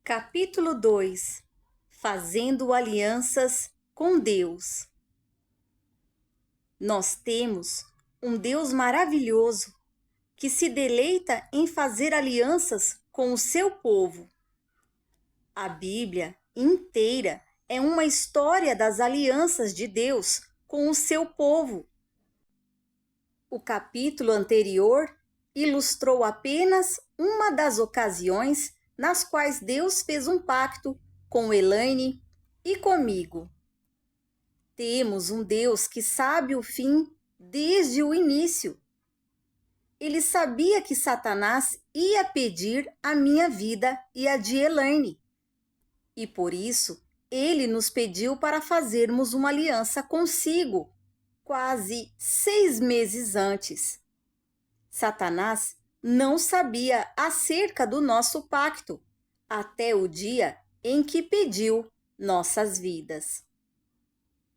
Capítulo 2 Fazendo alianças com Deus. Nós temos um Deus maravilhoso que se deleita em fazer alianças com o seu povo. A Bíblia inteira é uma história das alianças de Deus com o seu povo. O capítulo anterior ilustrou apenas uma das ocasiões nas quais Deus fez um pacto com Elaine e comigo. Temos um Deus que sabe o fim desde o início. Ele sabia que Satanás ia pedir a minha vida e a de Elaine. E por isso, ele nos pediu para fazermos uma aliança consigo, quase 6 meses antes. Satanás não sabia acerca do nosso pacto, até o dia em que pediu nossas vidas.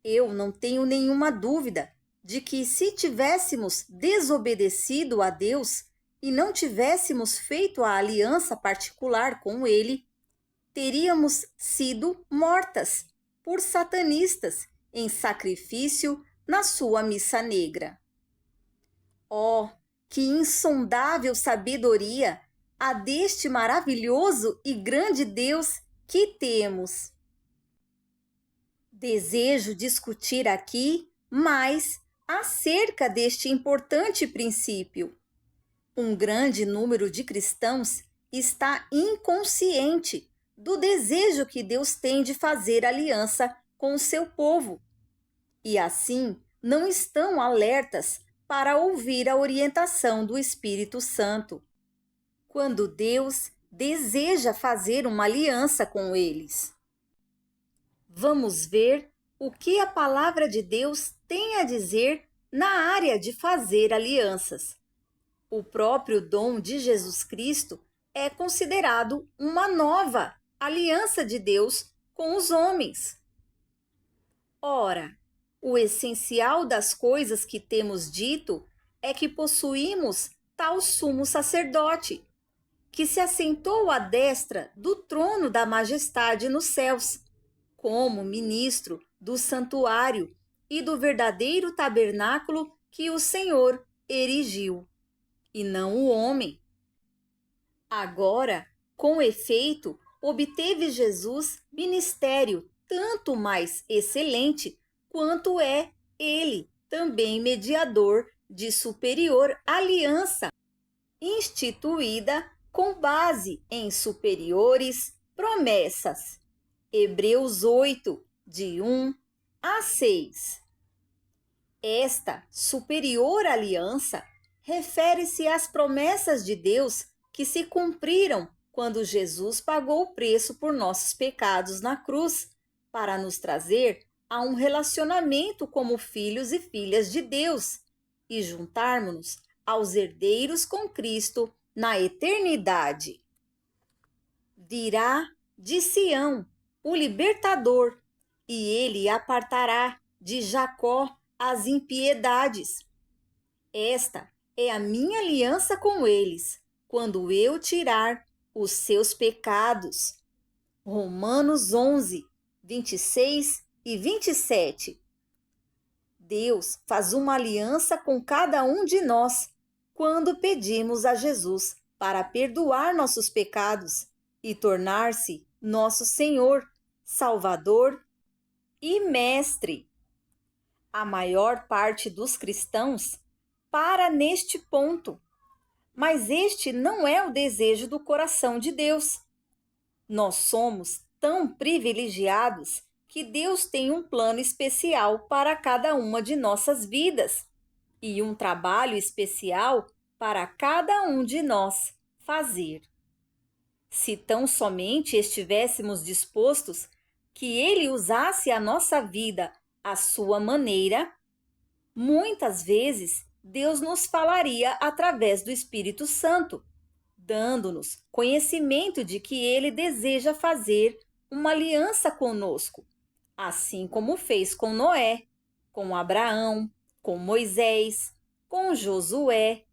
Eu não tenho nenhuma dúvida de que, se tivéssemos desobedecido a Deus e não tivéssemos feito a aliança particular com Ele, teríamos sido mortas por satanistas em sacrifício na sua missa negra. Oh, que insondável sabedoria a deste maravilhoso e grande Deus que temos! Desejo discutir aqui mais acerca deste importante princípio. Um grande número de cristãos está inconsciente do desejo que Deus tem de fazer aliança com o seu povo, e assim não estão alertas para ouvir a orientação do Espírito Santo, quando Deus deseja fazer uma aliança com eles. Vamos ver o que a palavra de Deus tem a dizer na área de fazer alianças. O próprio dom de Jesus Cristo é considerado uma nova aliança de Deus com os homens. Ora, o essencial das coisas que temos dito é que possuímos tal sumo sacerdote, que se assentou à destra do trono da majestade nos céus, como ministro do santuário e do verdadeiro tabernáculo que o Senhor erigiu, e não o homem. Agora, com efeito, obteve Jesus ministério tanto mais excelente quanto é ele também mediador de superior aliança, instituída com base em superiores promessas. Hebreus 8, de 1 a 6. Esta superior aliança refere-se às promessas de Deus que se cumpriram quando Jesus pagou o preço por nossos pecados na cruz, para nos trazer a um relacionamento como filhos e filhas de Deus e juntarmos-nos aos herdeiros com Cristo na eternidade. Virá de Sião o libertador, e ele apartará de Jacó as impiedades. Esta é a minha aliança com eles, quando eu tirar os seus pecados. Romanos 11, 26 e 27. Deus faz uma aliança com cada um de nós quando pedimos a Jesus para perdoar nossos pecados e tornar-se nosso Senhor, Salvador e Mestre. A maior parte dos cristãos para neste ponto, mas este não é o desejo do coração de Deus. Nós somos tão privilegiados que Deus tem um plano especial para cada uma de nossas vidas e um trabalho especial para cada um de nós fazer. Se tão somente estivéssemos dispostos que Ele usasse a nossa vida à sua maneira, muitas vezes Deus nos falaria através do Espírito Santo, dando-nos conhecimento de que Ele deseja fazer uma aliança conosco, assim como fez com Noé, com Abraão, com Moisés, com Josué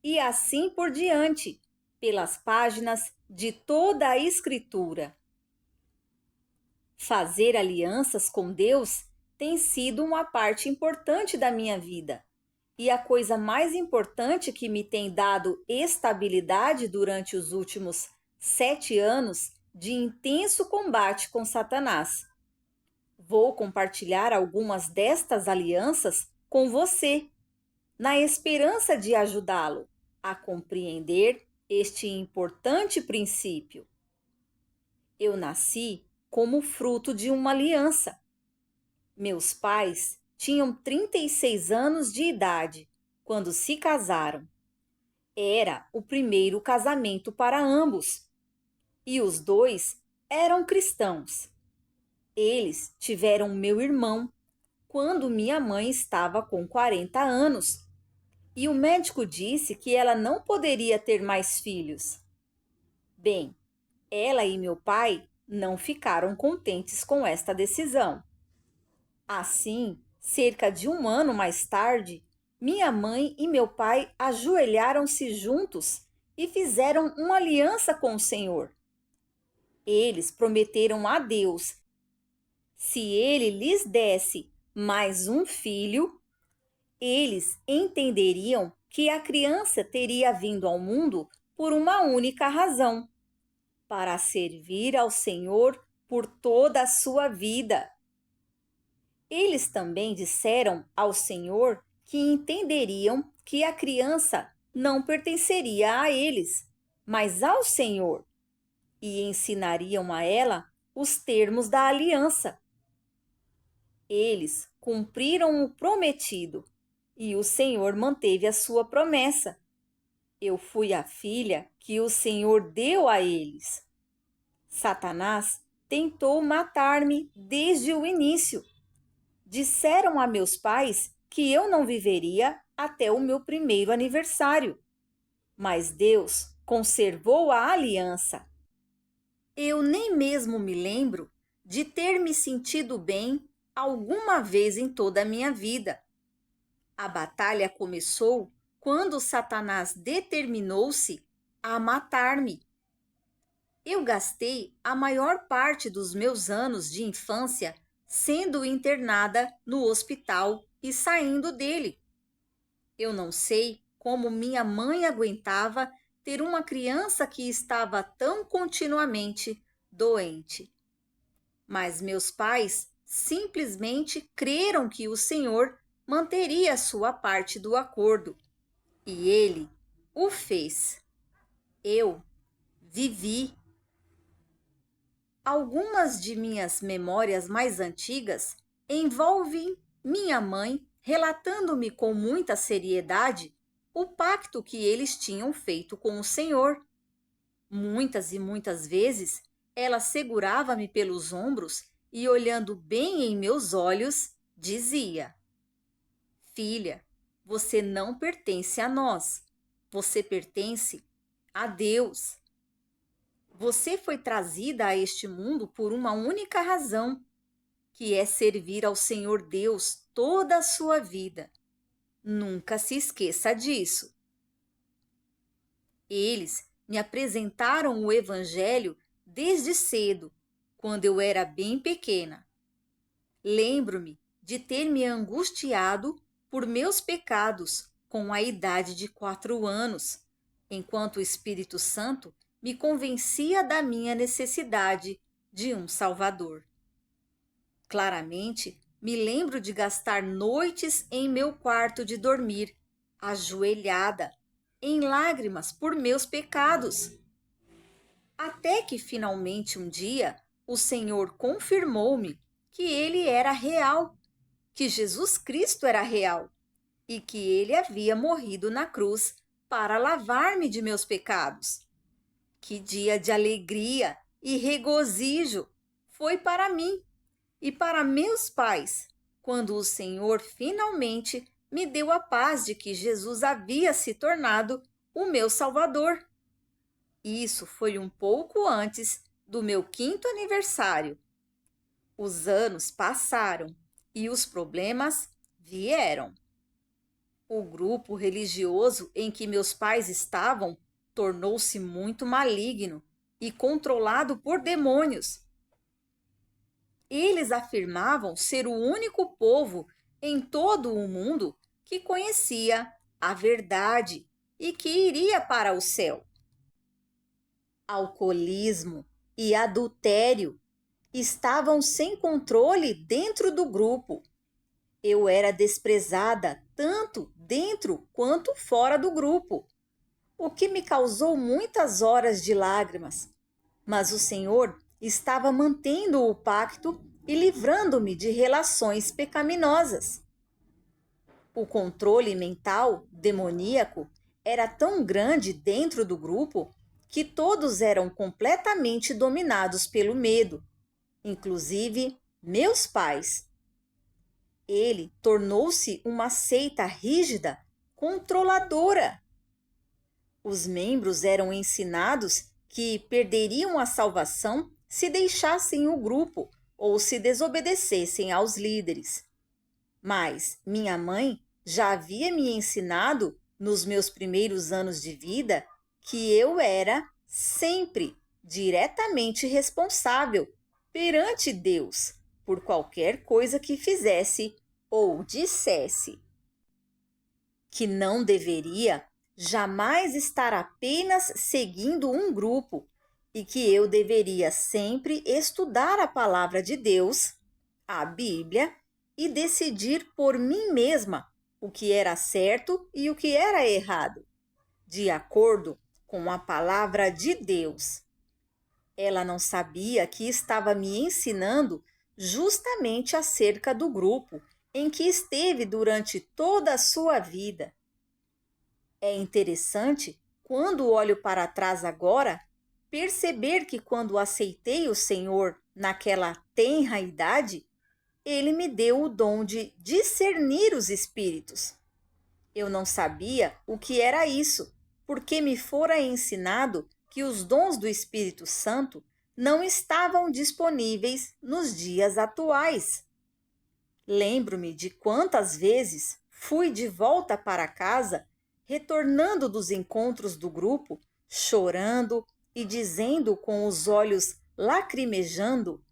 e assim por diante, pelas páginas de toda a Escritura. Fazer alianças com Deus tem sido uma parte importante da minha vida. E a coisa mais importante que me tem dado estabilidade durante os últimos 7 anos de intenso combate com Satanás. Vou compartilhar algumas destas alianças com você, na esperança de ajudá-lo a compreender este importante princípio. Eu nasci como fruto de uma aliança. Meus pais tinham 36 anos de idade quando se casaram. Era o primeiro casamento para ambos. E os dois eram cristãos. Eles tiveram meu irmão quando minha mãe estava com 40 anos. E o médico disse que ela não poderia ter mais filhos. Bem, ela e meu pai não ficaram contentes com esta decisão. Assim, cerca de 1 ano mais tarde, minha mãe e meu pai ajoelharam-se juntos e fizeram uma aliança com o Senhor. Eles prometeram a Deus, se ele lhes desse mais um filho, eles entenderiam que a criança teria vindo ao mundo por uma única razão: para servir ao Senhor por toda a sua vida. Eles também disseram ao Senhor que entenderiam que a criança não pertenceria a eles, mas ao Senhor, e ensinariam a ela os termos da aliança. Eles cumpriram o prometido e o Senhor manteve a sua promessa. Eu fui a filha que o Senhor deu a eles. Satanás tentou matar-me desde o início. Disseram a meus pais que eu não viveria até o meu primeiro aniversário. Mas Deus conservou a aliança. Eu nem mesmo me lembro de ter me sentido bem alguma vez em toda a minha vida. A batalha começou quando Satanás determinou-se a matar-me. Eu gastei a maior parte dos meus anos de infância sendo internada no hospital e saindo dele. Eu não sei como minha mãe aguentava ter uma criança que estava tão continuamente doente. Mas meus pais simplesmente creram que o Senhor manteria sua parte do acordo. E ele o fez. Eu vivi. Algumas de minhas memórias mais antigas envolvem minha mãe relatando-me com muita seriedade o pacto que eles tinham feito com o Senhor. Muitas e muitas vezes ela segurava-me pelos ombros e, olhando bem em meus olhos, dizia: Filha, você não pertence a nós, você pertence a Deus. Você foi trazida a este mundo por uma única razão, que é servir ao Senhor Deus toda a sua vida. Nunca se esqueça disso. Eles me apresentaram o Evangelho desde cedo, quando eu era bem pequena. Lembro-me de ter me angustiado por meus pecados com a idade de 4 anos, enquanto o Espírito Santo me convencia da minha necessidade de um Salvador. Claramente, me lembro de gastar noites em meu quarto de dormir, ajoelhada, em lágrimas por meus pecados. Até que finalmente um dia o Senhor confirmou-me que ele era real, que Jesus Cristo era real e que ele havia morrido na cruz para lavar-me de meus pecados. Que dia de alegria e regozijo foi para mim e para meus pais, quando o Senhor finalmente me deu a paz de que Jesus havia se tornado o meu Salvador. Isso foi um pouco antes do meu 5º aniversário. Os anos passaram e os problemas vieram. O grupo religioso em que meus pais estavam tornou-se muito maligno e controlado por demônios. Eles afirmavam ser o único povo em todo o mundo que conhecia a verdade e que iria para o céu. Alcoolismo e adultério estavam sem controle dentro do grupo. Eu era desprezada tanto dentro quanto fora do grupo, o que me causou muitas horas de lágrimas. Mas o Senhor estava mantendo o pacto e livrando-me de relações pecaminosas. O controle mental demoníaco era tão grande dentro do grupo que todos eram completamente dominados pelo medo, inclusive meus pais. Ele tornou-se uma seita rígida, controladora. Os membros eram ensinados que perderiam a salvação se deixassem o grupo ou se desobedecessem aos líderes. Mas minha mãe já havia me ensinado, nos meus primeiros anos de vida, que eu era sempre diretamente responsável perante Deus por qualquer coisa que fizesse ou dissesse. Que não deveria jamais estar apenas seguindo um grupo e que eu deveria sempre estudar a palavra de Deus, a Bíblia, e decidir por mim mesma o que era certo e o que era errado, de acordo com a palavra de Deus. Ela não sabia que estava me ensinando justamente acerca do grupo em que esteve durante toda a sua vida. É interessante, quando olho para trás agora, perceber que quando aceitei o Senhor naquela tenra idade, Ele me deu o dom de discernir os espíritos. Eu não sabia o que era isso, porque me fora ensinado que os dons do Espírito Santo não estavam disponíveis nos dias atuais. Lembro-me de quantas vezes fui de volta para casa, retornando dos encontros do grupo, chorando e dizendo com os olhos lacrimejando: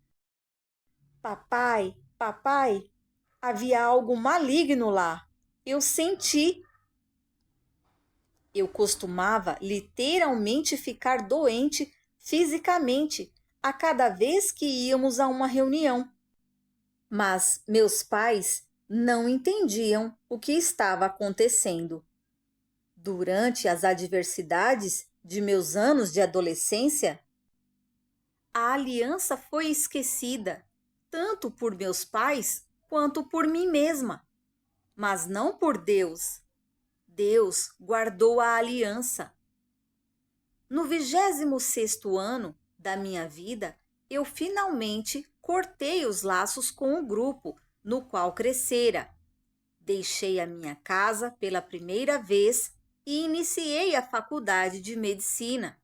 Papai, papai, havia algo maligno lá. Eu senti. Eu costumava literalmente ficar doente fisicamente a cada vez que íamos a uma reunião. Mas meus pais não entendiam o que estava acontecendo. Durante as adversidades de meus anos de adolescência, a aliança foi esquecida, tanto por meus pais quanto por mim mesma, mas não por Deus. Deus guardou a aliança. No 26º ano da minha vida, eu finalmente cortei os laços com o grupo no qual crescera. Deixei a minha casa pela primeira vez e iniciei a faculdade de medicina.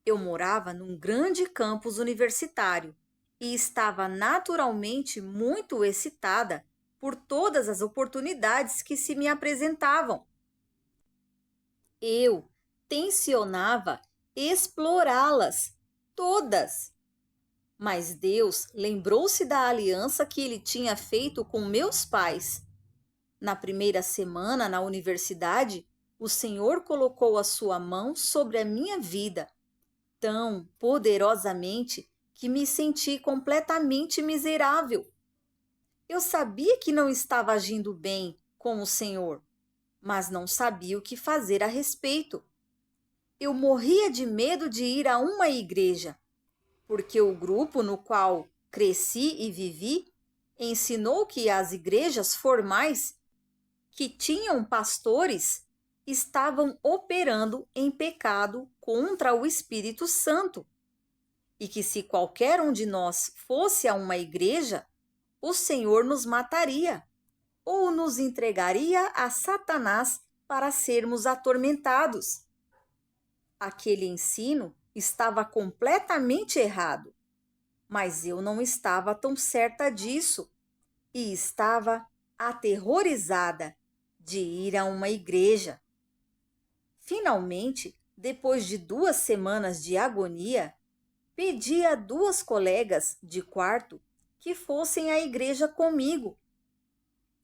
Eu morava num grande campus universitário e estava naturalmente muito excitada por todas as oportunidades que se me apresentavam. Eu tensionava explorá-las todas. Mas Deus lembrou-se da aliança que ele tinha feito com meus pais. Na primeira semana na universidade, o Senhor colocou a sua mão sobre a minha vida, tão poderosamente que me senti completamente miserável. Eu sabia que não estava agindo bem com o Senhor, mas não sabia o que fazer a respeito. Eu morria de medo de ir a uma igreja, porque o grupo no qual cresci e vivi ensinou que as igrejas formais, que tinham pastores, estavam operando em pecado contra o Espírito Santo, e que se qualquer um de nós fosse a uma igreja, o Senhor nos mataria ou nos entregaria a Satanás para sermos atormentados. Aquele ensino estava completamente errado, mas eu não estava tão certa disso e estava aterrorizada de ir a uma igreja. Finalmente, depois de 2 semanas de agonia, pedi a 2 colegas de quarto que fossem à igreja comigo.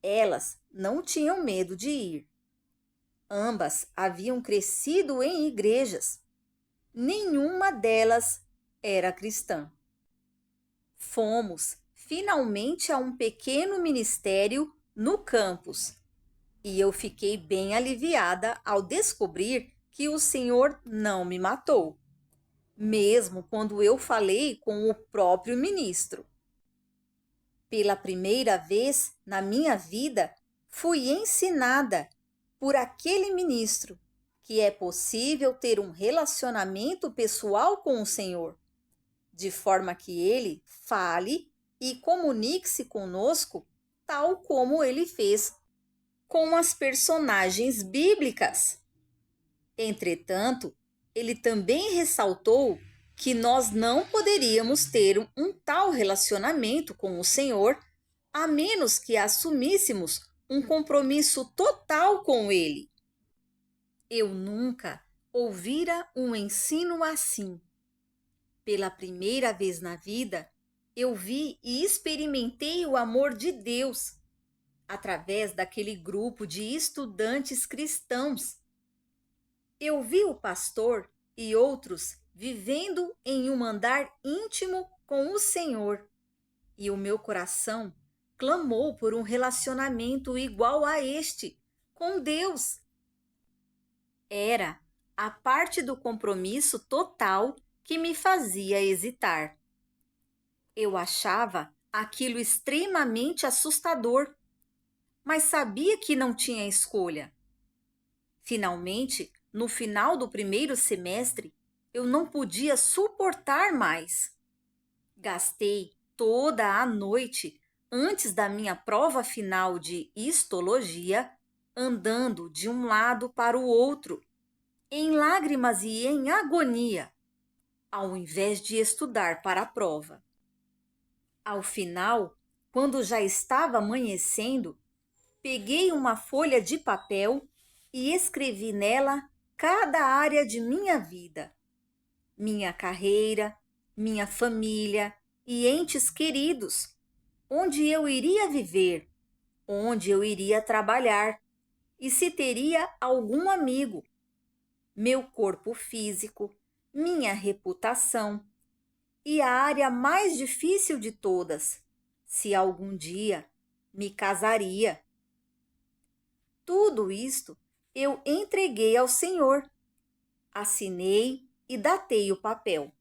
Elas não tinham medo de ir. Ambas haviam crescido em igrejas. Nenhuma delas era cristã. Fomos finalmente a um pequeno ministério no campus e eu fiquei bem aliviada ao descobrir que o Senhor não me matou, mesmo quando eu falei com o próprio ministro. Pela primeira vez na minha vida, fui ensinada por aquele ministro que é possível ter um relacionamento pessoal com o Senhor, de forma que ele fale e comunique-se conosco, tal como ele fez com as personagens bíblicas. Entretanto, ele também ressaltou que nós não poderíamos ter um tal relacionamento com o Senhor a menos que assumíssemos um compromisso total com ele. Eu nunca ouvira um ensino assim. Pela primeira vez na vida, eu vi e experimentei o amor de Deus através daquele grupo de estudantes cristãos. Eu vi o pastor e outros vivendo em um andar íntimo com o Senhor, e o meu coração clamou por um relacionamento igual a este com Deus. Era a parte do compromisso total que me fazia hesitar. Eu achava aquilo extremamente assustador, mas sabia que não tinha escolha. Finalmente, no final do primeiro semestre, eu não podia suportar mais. Gastei toda a noite antes da minha prova final de histologia, andando de um lado para o outro, em lágrimas e em agonia, ao invés de estudar para a prova. Ao final, quando já estava amanhecendo, peguei uma folha de papel e escrevi nela cada área de minha vida, minha carreira, minha família e entes queridos, onde eu iria viver, onde eu iria trabalhar e se teria algum amigo, meu corpo físico, minha reputação e a área mais difícil de todas, se algum dia me casaria. Tudo isto eu entreguei ao Senhor, assinei e datei o papel.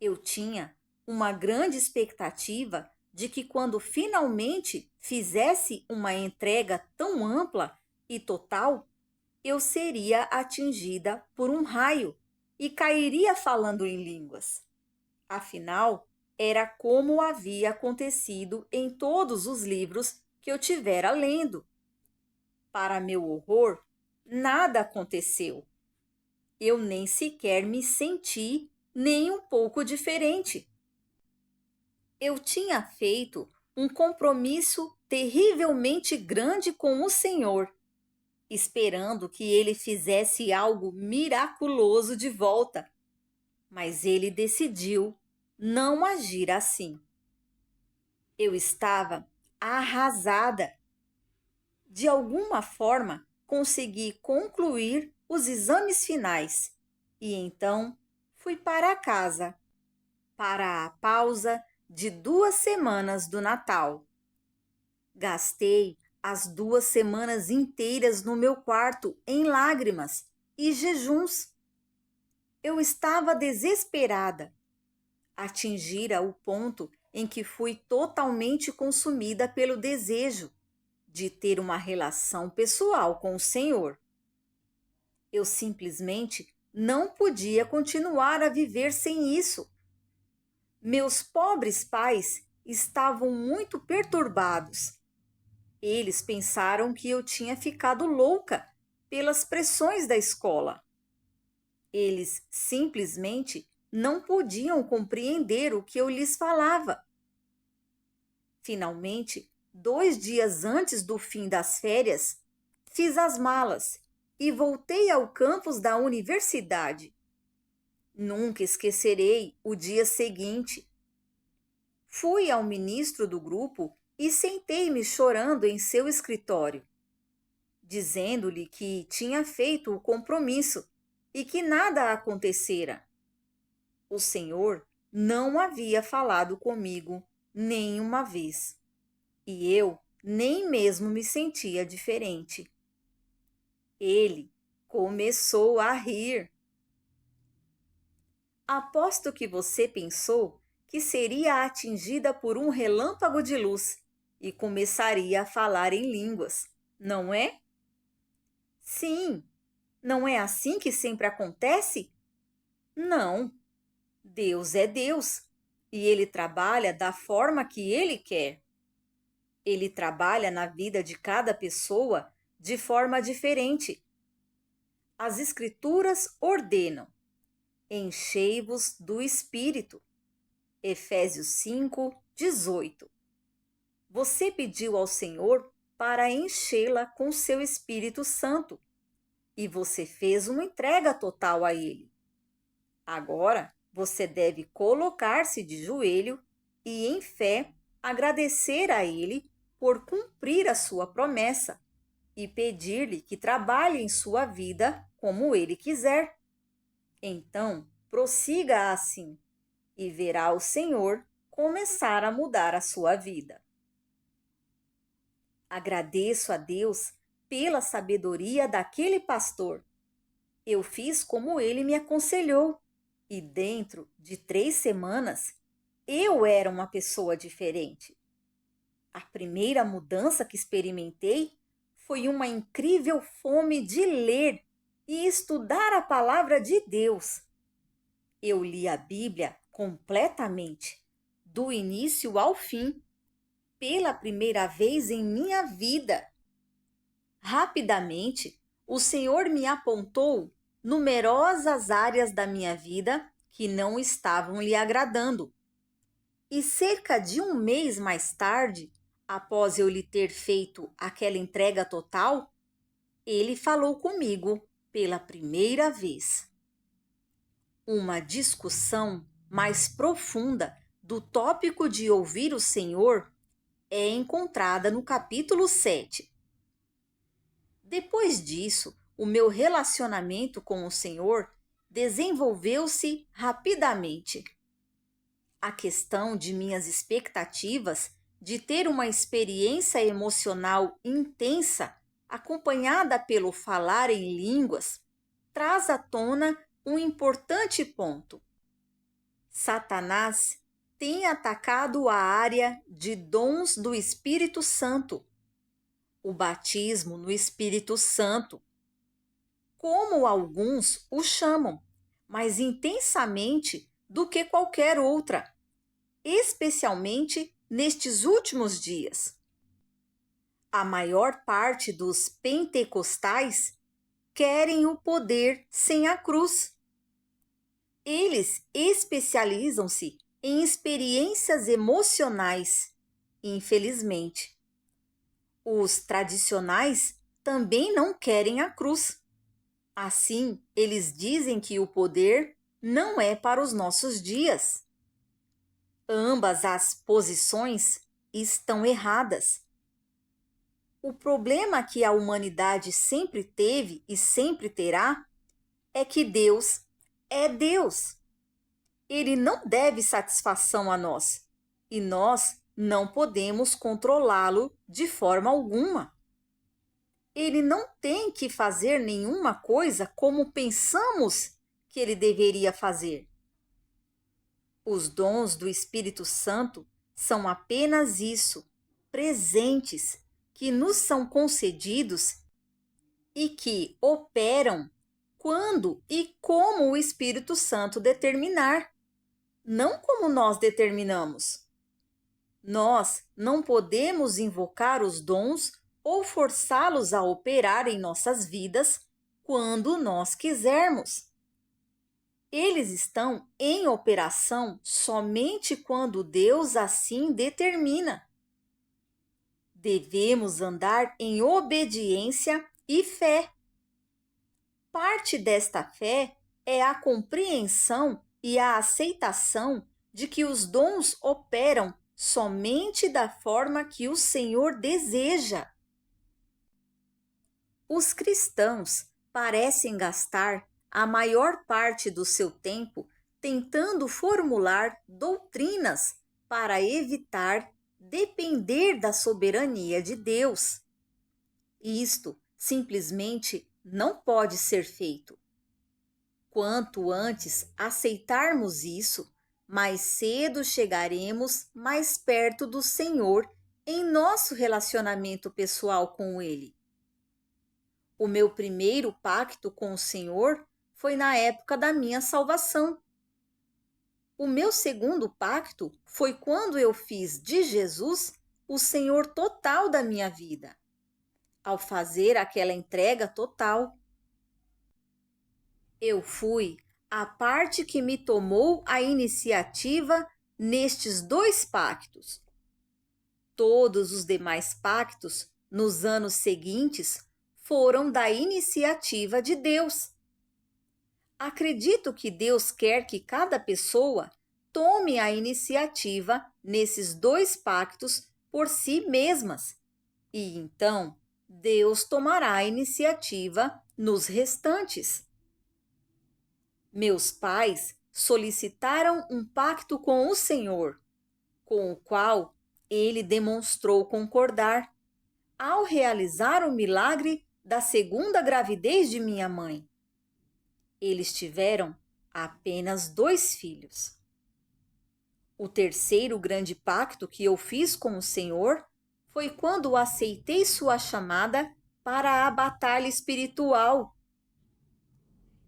Eu tinha uma grande expectativa de que, quando finalmente fizesse uma entrega tão ampla e total, eu seria atingida por um raio e cairia falando em línguas. Afinal, era como havia acontecido em todos os livros que eu tivera lendo. Para meu horror, nada aconteceu. Eu nem sequer me senti nem um pouco diferente. Eu tinha feito um compromisso terrivelmente grande com o Senhor, esperando que ele fizesse algo miraculoso de volta, mas ele decidiu não agir assim. Eu estava arrasada. De alguma forma, consegui concluir os exames finais e então fui para casa, para a pausa de 2 semanas do Natal. Gastei as 2 semanas inteiras no meu quarto em lágrimas e jejuns. Eu estava desesperada. Atingira o ponto em que fui totalmente consumida pelo desejo de ter uma relação pessoal com o Senhor. Eu simplesmente não podia continuar a viver sem isso. Meus pobres pais estavam muito perturbados. Eles pensaram que eu tinha ficado louca pelas pressões da escola. Eles simplesmente não podiam compreender o que eu lhes falava. Finalmente, 2 dias antes do fim das férias, fiz as malas e voltei ao campus da universidade. Nunca esquecerei o dia seguinte. Fui ao ministro do grupo e sentei-me chorando em seu escritório, dizendo-lhe que tinha feito o compromisso e que nada acontecera. O Senhor não havia falado comigo nenhuma vez, e eu nem mesmo me sentia diferente. Ele começou a rir. Aposto que você pensou que seria atingida por um relâmpago de luz e começaria a falar em línguas, não é? Sim, não é assim que sempre acontece? Não. Deus é Deus e ele trabalha da forma que ele quer. Ele trabalha na vida de cada pessoa de forma diferente. As Escrituras ordenam: enchei-vos do Espírito. Efésios 5:18. Você pediu ao Senhor para enchê-la com seu Espírito Santo e você fez uma entrega total a Ele. Agora, você deve colocar-se de joelho e, em fé, agradecer a Ele por cumprir a sua promessa e pedir-lhe que trabalhe em sua vida como Ele quiser. Então, prossiga assim e verá o Senhor começar a mudar a sua vida. Agradeço a Deus pela sabedoria daquele pastor. Eu fiz como ele me aconselhou e dentro de 3 semanas eu era uma pessoa diferente. A primeira mudança que experimentei foi uma incrível fome de ler e estudar a palavra de Deus. Eu li a Bíblia completamente, do início ao fim, pela primeira vez em minha vida. Rapidamente, o Senhor me apontou numerosas áreas da minha vida que não estavam lhe agradando. E cerca de 1 mês mais tarde, após eu lhe ter feito aquela entrega total, ele falou comigo pela primeira vez. Uma discussão mais profunda do tópico de ouvir o Senhor é encontrada no capítulo 7. Depois disso, o meu relacionamento com o Senhor desenvolveu-se rapidamente. A questão de minhas expectativas de ter uma experiência emocional intensa, acompanhada pelo falar em línguas, traz à tona um importante ponto. Satanás tem atacado a área de dons do Espírito Santo, o batismo no Espírito Santo, como alguns o chamam, mais intensamente do que qualquer outra, especialmente nestes últimos dias. A maior parte dos pentecostais querem o poder sem a cruz. Eles especializam-se em experiências emocionais, infelizmente. Os tradicionais também não querem a cruz. Assim, eles dizem que o poder não é para os nossos dias. Ambas as posições estão erradas. O problema que a humanidade sempre teve e sempre terá é que Deus é Deus. Ele não deve satisfação a nós e nós não podemos controlá-lo de forma alguma. Ele não tem que fazer nenhuma coisa como pensamos que ele deveria fazer. Os dons do Espírito Santo são apenas isso, presentes que nos são concedidos e que operam quando e como o Espírito Santo determinar, não como nós determinamos. Nós não podemos invocar os dons ou forçá-los a operar em nossas vidas quando nós quisermos. Eles estão em operação somente quando Deus assim determina. Devemos andar em obediência e fé. Parte desta fé é a compreensão e a aceitação de que os dons operam somente da forma que o Senhor deseja. Os cristãos parecem gastar a maior parte do seu tempo tentando formular doutrinas para evitar depender da soberania de Deus. Isto simplesmente não pode ser feito. Quanto antes aceitarmos isso, mais cedo chegaremos mais perto do Senhor em nosso relacionamento pessoal com Ele. O meu primeiro pacto com o Senhor foi na época da minha salvação. O meu segundo pacto foi quando eu fiz de Jesus o Senhor total da minha vida, ao fazer aquela entrega total. Eu fui a parte que me tomou a iniciativa nestes dois pactos. Todos os demais pactos, nos anos seguintes, foram da iniciativa de Deus. Acredito que Deus quer que cada pessoa tome a iniciativa nesses dois pactos por si mesmas, e então Deus tomará a iniciativa nos restantes. Meus pais solicitaram um pacto com o Senhor, com o qual ele demonstrou concordar, ao realizar o milagre da segunda gravidez de minha mãe. Eles tiveram apenas 2 filhos. O terceiro grande pacto que eu fiz com o Senhor foi quando aceitei sua chamada para a batalha espiritual.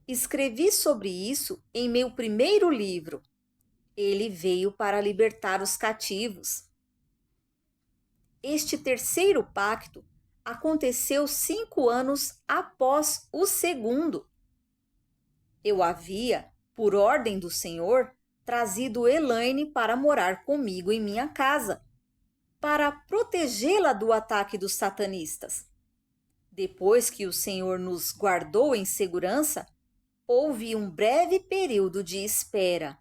Escrevi sobre isso em meu primeiro livro. Ele veio para libertar os cativos. Este terceiro pacto aconteceu 5 anos após o segundo. Eu havia, por ordem do Senhor, trazido Elaine para morar comigo em minha casa, para protegê-la do ataque dos satanistas. Depois que o Senhor nos guardou em segurança, houve um breve período de espera,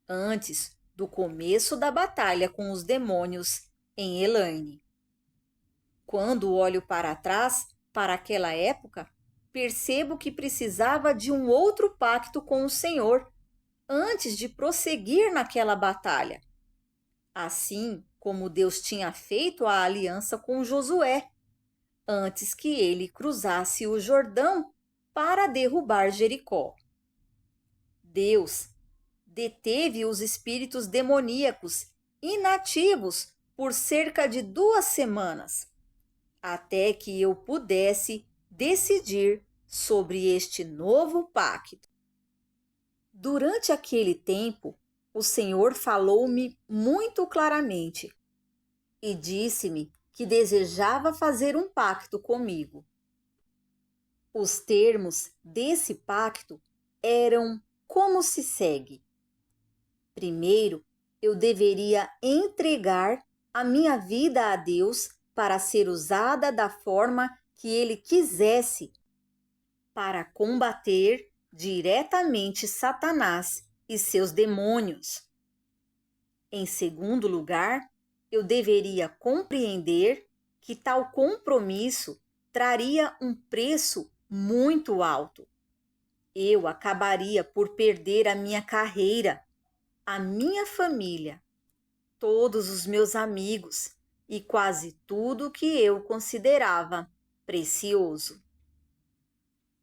antes do começo da batalha com os demônios em Elaine. Quando olho para trás, para aquela época, percebo que precisava de um outro pacto com o Senhor antes de prosseguir naquela batalha. Assim como Deus tinha feito a aliança com Josué, antes que ele cruzasse o Jordão para derrubar Jericó. Deus deteve os espíritos demoníacos inativos por cerca de 2 semanas, até que eu pudesse decidir sobre este novo pacto. Durante aquele tempo, o Senhor falou-me muito claramente e disse-me que desejava fazer um pacto comigo. Os termos desse pacto eram como se segue. Primeiro, eu deveria entregar a minha vida a Deus para ser usada da forma que Ele quisesse para combater diretamente Satanás e seus demônios. Em segundo lugar, eu deveria compreender que tal compromisso traria um preço muito alto. Eu acabaria por perder a minha carreira, a minha família, todos os meus amigos e quase tudo que eu considerava precioso.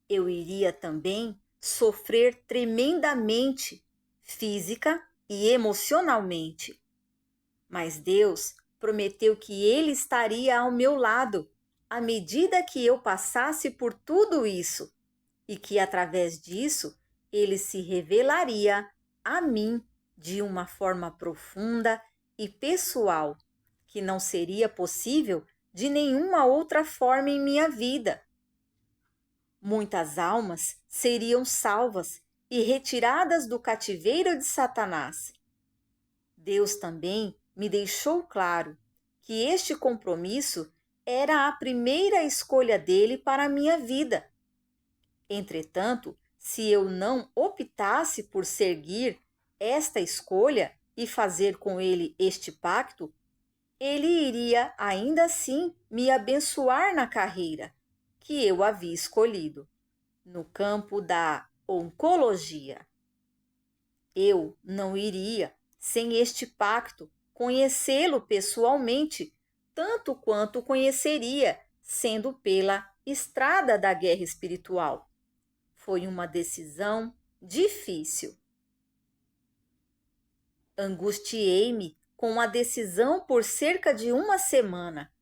Eu iria também sofrer tremendamente, física e emocionalmente. Mas Deus prometeu que Ele estaria ao meu lado à medida que eu passasse por tudo isso e que, através disso, Ele se revelaria a mim de uma forma profunda e pessoal, que não seria possível de nenhuma outra forma em minha vida. Muitas almas seriam salvas e retiradas do cativeiro de Satanás. Deus também me deixou claro que este compromisso era a primeira escolha dele para a minha vida. Entretanto, se eu não optasse por seguir esta escolha, e fazer com ele este pacto, ele iria ainda assim me abençoar na carreira que eu havia escolhido, no campo da oncologia. Eu não iria, sem este pacto, conhecê-lo pessoalmente, tanto quanto conheceria sendo pela estrada da guerra espiritual. Foi uma decisão difícil. Angustiei-me com a decisão por cerca de uma semana,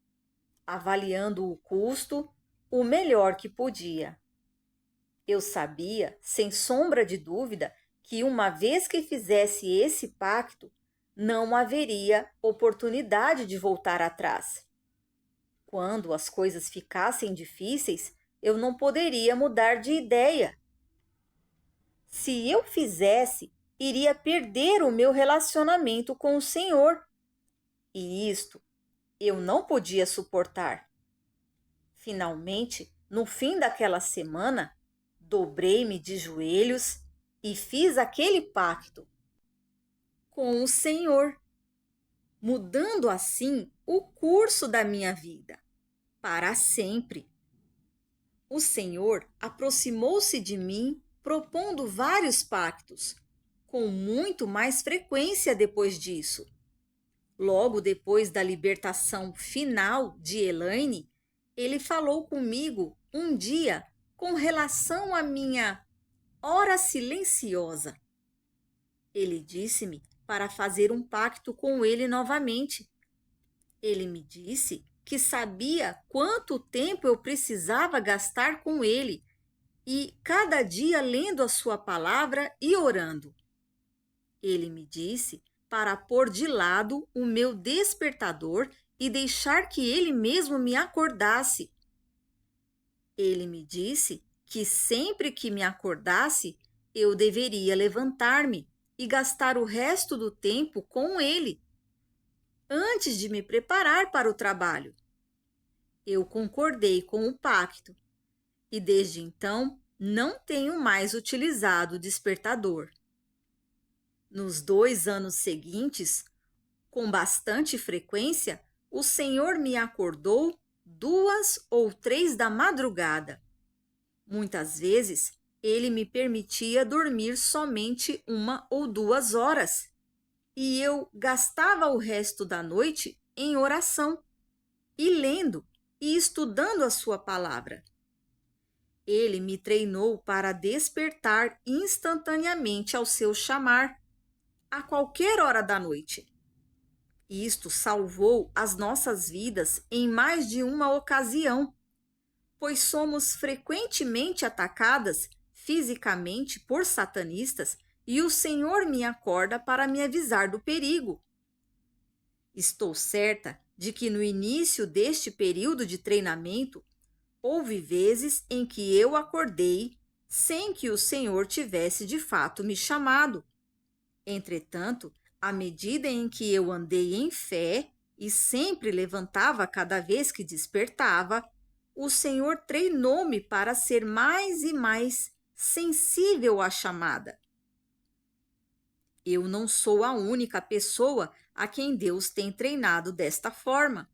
avaliando o custo o melhor que podia. Eu sabia, sem sombra de dúvida, que uma vez que fizesse esse pacto, não haveria oportunidade de voltar atrás. Quando as coisas ficassem difíceis, eu não poderia mudar de ideia. Se eu fizesse, iria perder o meu relacionamento com o Senhor. E isto eu não podia suportar. Finalmente, no fim daquela semana, dobrei-me de joelhos e fiz aquele pacto com o Senhor, mudando assim o curso da minha vida para sempre. O Senhor aproximou-se de mim, propondo vários pactos, com muito mais frequência depois disso. Logo depois da libertação final de Elaine, ele falou comigo um dia com relação à minha hora silenciosa. Ele disse-me para fazer um pacto com ele novamente. Ele me disse que sabia quanto tempo eu precisava gastar com ele e cada dia lendo a sua palavra e orando. Ele me disse para pôr de lado o meu despertador e deixar que ele mesmo me acordasse. Ele me disse que sempre que me acordasse, eu deveria levantar-me e gastar o resto do tempo com ele, antes de me preparar para o trabalho. Eu concordei com o pacto e desde então não tenho mais utilizado o despertador. Nos 2 anos seguintes, com bastante frequência, o Senhor me acordou 2 ou 3 da madrugada. Muitas vezes, ele me permitia dormir somente 1 ou 2 horas, e eu gastava o resto da noite em oração, e lendo e estudando a sua palavra. Ele me treinou para despertar instantaneamente ao seu chamar, a qualquer hora da noite. Isto salvou as nossas vidas em mais de uma ocasião, pois somos frequentemente atacadas fisicamente por satanistas e o Senhor me acorda para me avisar do perigo. Estou certa de que no início deste período de treinamento, houve vezes em que eu acordei sem que o Senhor tivesse de fato me chamado. Entretanto, à medida em que eu andei em fé e sempre levantava cada vez que despertava, o Senhor treinou-me para ser mais e mais sensível à chamada. Eu não sou a única pessoa a quem Deus tem treinado desta forma.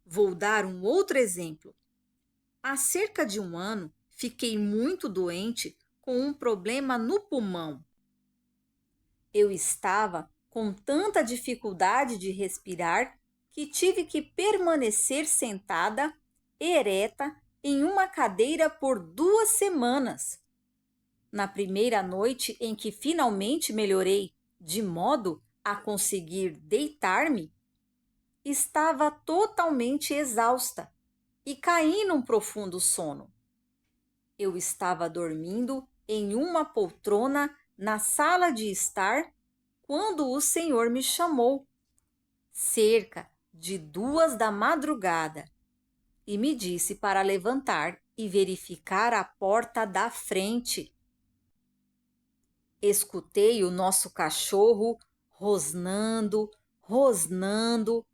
Vou dar um outro exemplo. Há cerca de 1 ano, fiquei muito doente com um problema no pulmão. Eu estava com tanta dificuldade de respirar que tive que permanecer sentada, ereta, em uma cadeira por 2 semanas. Na primeira noite em que finalmente melhorei de modo a conseguir deitar-me, estava totalmente exausta e caí num profundo sono. Eu estava dormindo em uma poltrona na sala de estar quando o Senhor me chamou, cerca de 2 da madrugada, e me disse para levantar e verificar a porta da frente. Escutei o nosso cachorro rosnando, rosnando,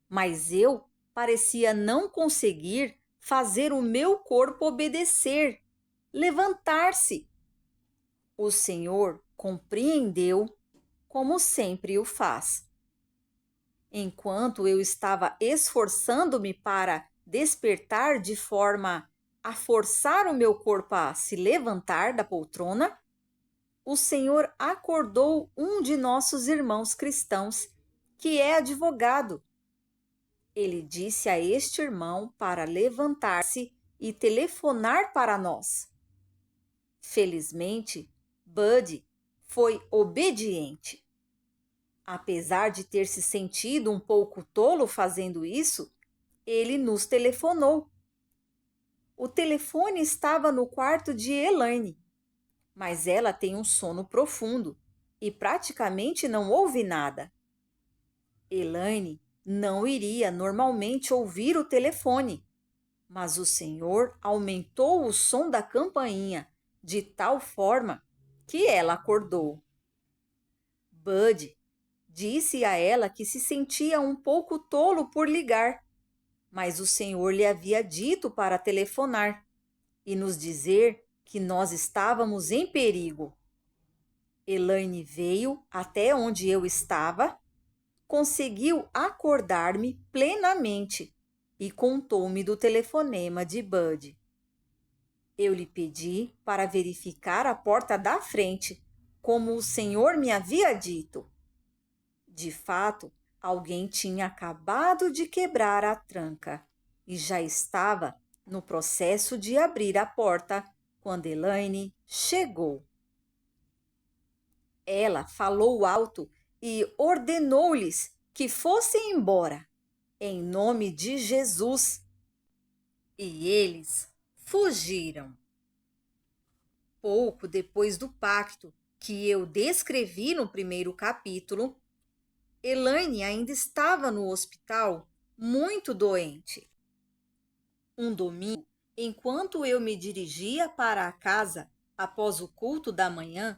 mas eu parecia não conseguir fazer o meu corpo obedecer, levantar-se. O Senhor compreendeu, como sempre o faz. Enquanto eu estava esforçando-me para despertar de forma a forçar o meu corpo a se levantar da poltrona, o Senhor acordou um de nossos irmãos cristãos, que é advogado. Ele disse a este irmão para levantar-se e telefonar para nós. Felizmente, Bud foi obediente. Apesar de ter se sentido um pouco tolo fazendo isso, ele nos telefonou. O telefone estava no quarto de Elaine, mas ela tem um sono profundo e praticamente não ouve nada. Elaine não iria normalmente ouvir o telefone, mas o Senhor aumentou o som da campainha de tal forma que ela acordou. Bud disse a ela que se sentia um pouco tolo por ligar, mas o Senhor lhe havia dito para telefonar e nos dizer que nós estávamos em perigo. Elaine veio até onde eu estava, conseguiu acordar-me plenamente e contou-me do telefonema de Bud. Eu lhe pedi para verificar a porta da frente, como o Senhor me havia dito. De fato, alguém tinha acabado de quebrar a tranca e já estava no processo de abrir a porta quando Elaine chegou. Ela falou alto e ordenou-lhes que fossem embora, em nome de Jesus. E eles fugiram. Pouco depois do pacto que eu descrevi no primeiro capítulo, Elaine ainda estava no hospital, muito doente. Um domingo, enquanto eu me dirigia para a casa após o culto da manhã,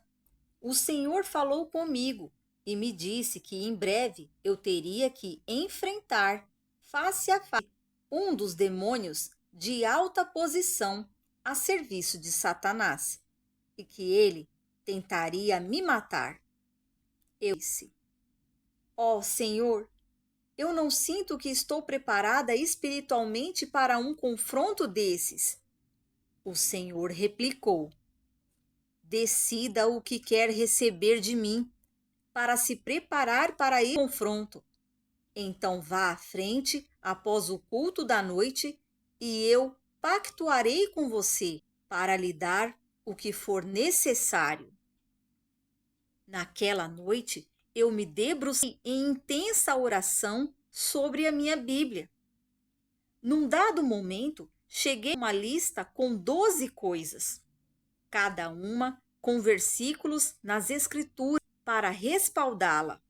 o Senhor falou comigo e me disse que em breve eu teria que enfrentar face a face um dos demônios de alta posição a serviço de Satanás e que ele tentaria me matar. Eu disse: Ó Senhor, eu não sinto que estou preparada espiritualmente para um confronto desses. O Senhor replicou: Decida o que quer receber de mim, para se preparar para esse confronto. Então vá à frente após o culto da noite e eu pactuarei com você para lhe dar o que for necessário. Naquela noite, eu me debrucei em intensa oração sobre a minha Bíblia. Num dado momento, cheguei a uma lista com 12 coisas, cada uma com versículos nas Escrituras para respaldá-la.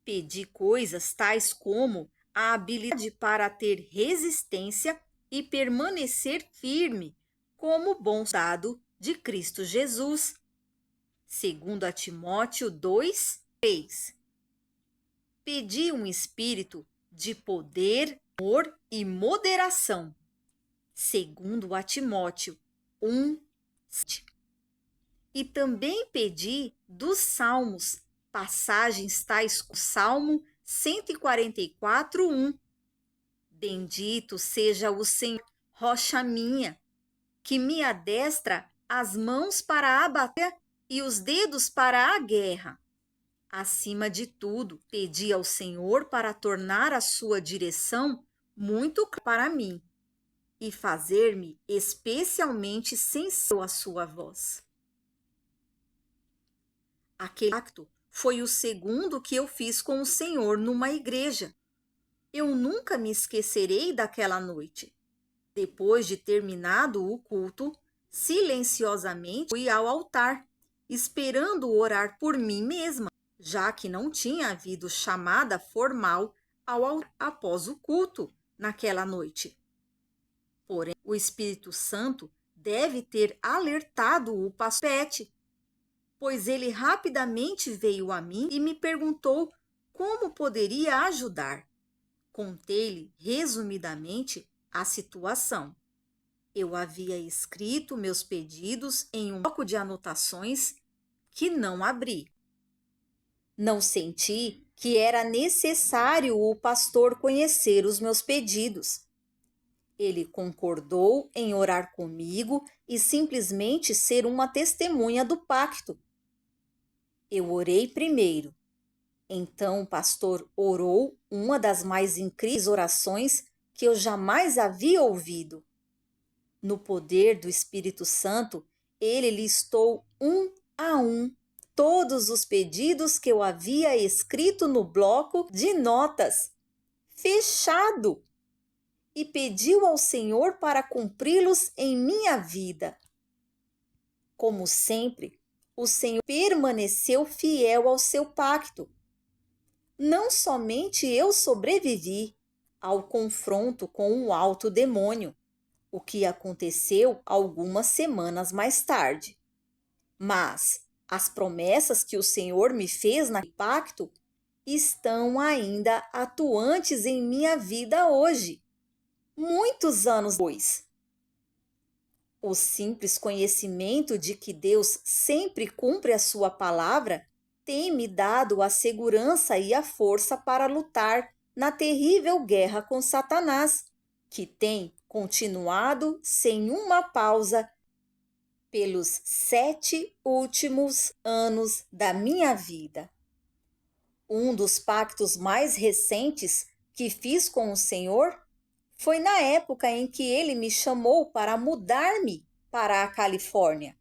Pedi coisas tais como a habilidade para ter resistência e permanecer firme como bom soldado de Cristo Jesus. Segundo a Timóteo 2:3. Pedi um espírito de poder, amor e moderação. Segundo a Timóteo 1:7. E também pedi dos Salmos, passagens tais como Salmo 144:1. Bendito seja o Senhor, rocha minha, que me adestra as mãos para a batalha e os dedos para a guerra. Acima de tudo, pedi ao Senhor para tornar a sua direção muito clara para mim e fazer-me especialmente sensível à sua voz. Aquele pacto foi o segundo que eu fiz com o Senhor numa igreja. Eu nunca me esquecerei daquela noite. Depois de terminado o culto, silenciosamente fui ao altar, esperando orar por mim mesma, já que não tinha havido chamada formal ao altar após o culto naquela noite. Porém, o Espírito Santo deve ter alertado o pastor Pet, pois ele rapidamente veio a mim e me perguntou como poderia ajudar. Contei-lhe resumidamente a situação. Eu havia escrito meus pedidos em um bloco de anotações que não abri. Não senti que era necessário o pastor conhecer os meus pedidos. Ele concordou em orar comigo e simplesmente ser uma testemunha do pacto. Eu orei primeiro. Então o pastor orou uma das mais incríveis orações que eu jamais havia ouvido. No poder do Espírito Santo, ele listou um a um todos os pedidos que eu havia escrito no bloco de notas, fechado, e pediu ao Senhor para cumpri-los em minha vida. Como sempre, o Senhor permaneceu fiel ao seu pacto. Não somente eu sobrevivi ao confronto com o alto demônio, o que aconteceu algumas semanas mais tarde, mas as promessas que o Senhor me fez naquele pacto estão ainda atuantes em minha vida hoje, muitos anos depois. O simples conhecimento de que Deus sempre cumpre a sua palavra tem me dado a segurança e a força para lutar na terrível guerra com Satanás, que tem continuado sem uma pausa pelos 7 últimos anos da minha vida. Um dos pactos mais recentes que fiz com o Senhor foi na época em que ele me chamou para mudar-me para a Califórnia.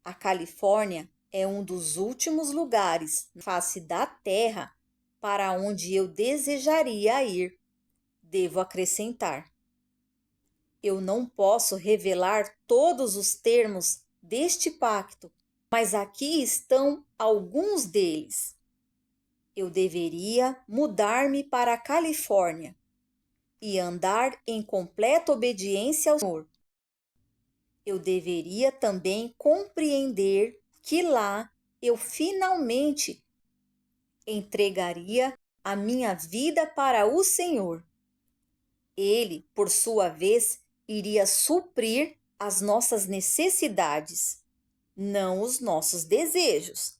A Califórnia é um dos últimos lugares na face da Terra para onde eu desejaria ir. Devo acrescentar. Eu não posso revelar todos os termos deste pacto, mas aqui estão alguns deles. Eu deveria mudar-me para a Califórnia e andar em completa obediência ao Senhor. Eu deveria também compreender que lá eu finalmente entregaria a minha vida para o Senhor. Ele, por sua vez, iria suprir as nossas necessidades, não os nossos desejos,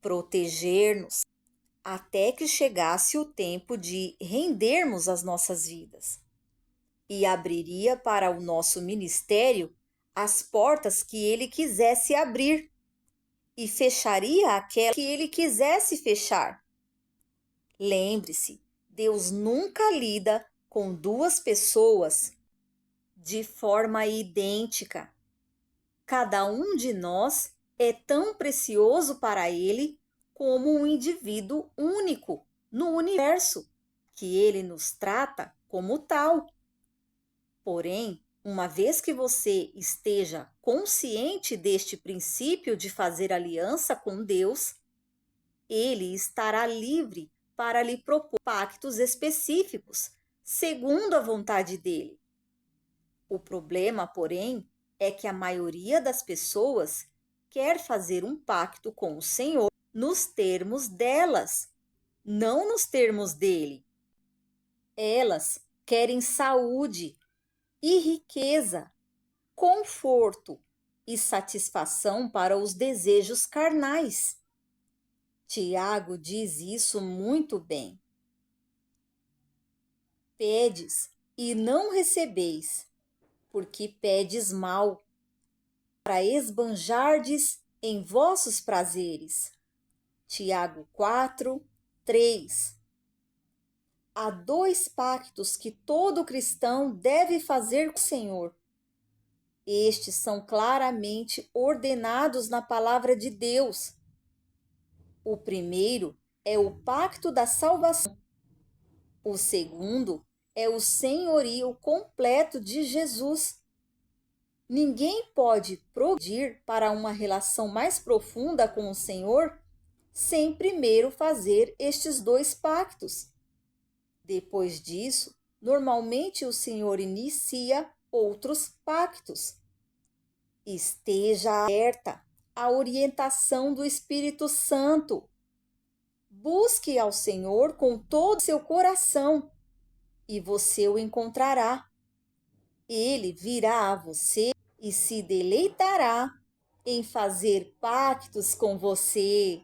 proteger-nos até que chegasse o tempo de rendermos as nossas vidas, e abriria para o nosso ministério as portas que ele quisesse abrir e fecharia aquela que ele quisesse fechar. Lembre-se, Deus nunca lida com duas pessoas de forma idêntica. Cada um de nós é tão precioso para ele como um indivíduo único no universo, que ele nos trata como tal. Porém, uma vez que você esteja consciente deste princípio de fazer aliança com Deus, ele estará livre para lhe propor pactos específicos, segundo a vontade dele. O problema, porém, é que a maioria das pessoas quer fazer um pacto com o Senhor nos termos delas, não nos termos dele. Elas querem saúde e riqueza, conforto e satisfação para os desejos carnais. Tiago diz isso muito bem. Pedes e não recebeis, porque pedes mal, para esbanjardes em vossos prazeres. Tiago 4, 3. Há 2 pactos que todo cristão deve fazer com o Senhor. Estes são claramente ordenados na palavra de Deus. O primeiro é o pacto da salvação. O segundo é o senhorio completo de Jesus. Ninguém pode progredir para uma relação mais profunda com o Senhor sem primeiro fazer estes 2 pactos. Depois disso, normalmente o Senhor inicia outros pactos. Esteja alerta à orientação do Espírito Santo. Busque ao Senhor com todo o seu coração e você o encontrará. Ele virá a você e se deleitará em fazer pactos com você.